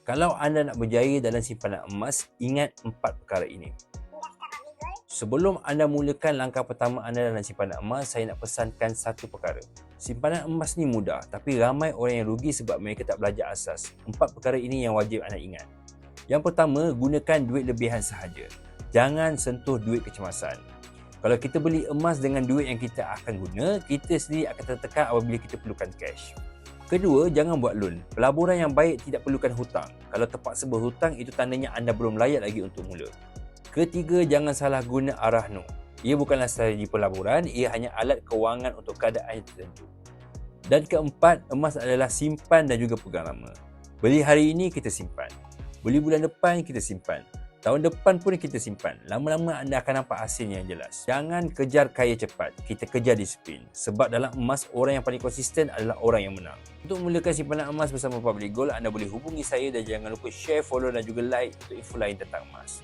Kalau anda nak berjaya dalam simpanan emas, ingat 4 perkara ini. Sebelum anda mulakan langkah pertama anda dalam simpanan emas, saya nak pesankan satu perkara. Simpanan emas ni mudah, tapi ramai orang yang rugi sebab mereka tak belajar asas. 4 perkara ini yang wajib anda ingat. Yang pertama, gunakan duit lebihan sahaja. Jangan sentuh duit kecemasan. Kalau kita beli emas dengan duit yang kita akan guna, kita sendiri akan tertekan apabila kita perlukan cash. Kedua, jangan buat loan. Pelaburan yang baik tidak perlukan hutang. Kalau terpaksa berhutang, itu tandanya anda belum layak lagi untuk mula. Ketiga, jangan salah guna arahno. Ia bukanlah strategi pelaburan, ia hanya alat kewangan untuk keadaan yang tertentu. Dan keempat, emas adalah simpan dan juga pegang lama. Beli hari ini, kita simpan. Beli bulan depan, kita simpan. Tahun depan pun kita simpan. Lama-lama anda akan nampak hasilnya yang jelas. Jangan kejar kaya cepat, kita kejar disiplin. Sebab dalam emas, orang yang paling konsisten adalah orang yang menang. Untuk memulakan simpanan emas bersama Public Gold, anda boleh hubungi saya dan jangan lupa share, follow dan juga like untuk info lain tentang emas.